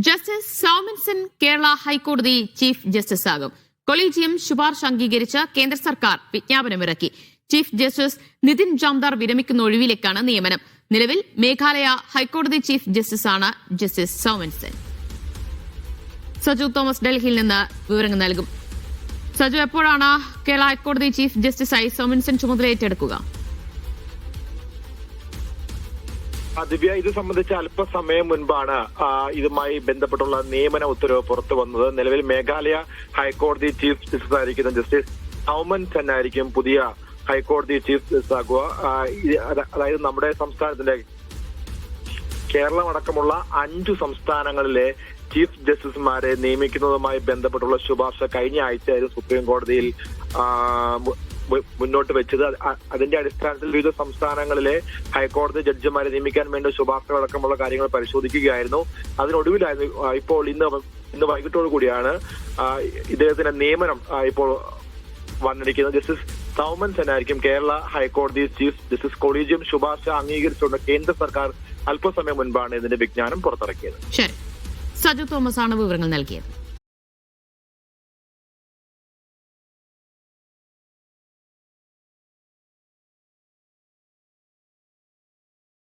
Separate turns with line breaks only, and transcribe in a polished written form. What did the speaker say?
Justice സൗമിൻസൺ Kerala ഹൈക്കോടതി chief justice ആകും. Collegium ശുപാർശ അംഗീകരിച്ച് കേന്ദ്ര സർക്കാർ വിജ്ഞാപനമിറക്കി. ചീഫ് ജസ്റ്റിസ് നിതിൻ ജാംദാർ വിരമിക്കുന്ന ഒഴിവിലേക്കാണ് നിയമനം. നിലവിൽ മേഘാലയ ഹൈക്കോടതി ചീഫ് ജസ്റ്റിസാണ് ജസ്റ്റിസ് സൗമിൻസൺ. സജു തോമസ് ഡൽഹിയിൽ നിന്ന് വിവരങ്ങൾ നൽകും. സജു, എപ്പോഴാണ് കേരള ഹൈക്കോടതി ചീഫ് ജസ്റ്റിസായി സൗമിൻസൺ ചുമതല ഏറ്റെടുക്കുക?
ദിവ്യ, ഇത് സംബന്ധിച്ച് അല്പസമയം മുൻപാണ് ഇതുമായി ബന്ധപ്പെട്ടുള്ള നിയമന ഉത്തരവ് പുറത്തു വന്നത്. നിലവിൽ മേഘാലയ ഹൈക്കോടതി ചീഫ് ജസ്റ്റിസ് ആയിരിക്കുന്ന ജസ്റ്റിസ് സൗമിൻസൺ ആയിരിക്കും പുതിയ ഹൈക്കോടതി ചീഫ് ജസ്റ്റിസ് ആകുക. അതായത് നമ്മുടെ സംസ്ഥാനത്തിന്റെ കേരളം അടക്കമുള്ള 5 സംസ്ഥാനങ്ങളിലെ ചീഫ് ജസ്റ്റിസുമാരെ നിയമിക്കുന്നതുമായി ബന്ധപ്പെട്ടുള്ള ശുപാർശ കഴിഞ്ഞ ആഴ്ചയായിരുന്നു സുപ്രീം കോടതിയിൽ മുന്നോട്ട് വെച്ചത്. അതിന്റെ അടിസ്ഥാനത്തിൽ വിവിധ സംസ്ഥാനങ്ങളിലെ ഹൈക്കോടതി ജഡ്ജിമാരെ നിയമിക്കാൻ വേണ്ടി ശുപാർശകളടക്കമുള്ള കാര്യങ്ങൾ പരിശോധിക്കുകയായിരുന്നു. അതിനൊടുവിലായിരുന്നു ഇപ്പോൾ ഇന്ന് വൈകിട്ടോടു കൂടിയാണ് ഇദ്ദേഹത്തിന്റെ നിയമനം ഇപ്പോൾ വന്നിരിക്കുന്നത്. ജസ്റ്റിസ് സൗമിൻസൺ ആയിരിക്കും കേരള ഹൈക്കോടതി ചീഫ് ജസ്റ്റിസ്. കൊളീജിയം ശുപാർശ അംഗീകരിച്ചുകൊണ്ട് കേന്ദ്ര സർക്കാർ അല്പസമയം മുൻപാണ് ഇതിന്റെ വിജ്ഞാനം പുറത്തിറക്കിയത്.
ശരി, സജു തോമസ് ആണ് വിവരങ്ങൾ നൽകിയത്.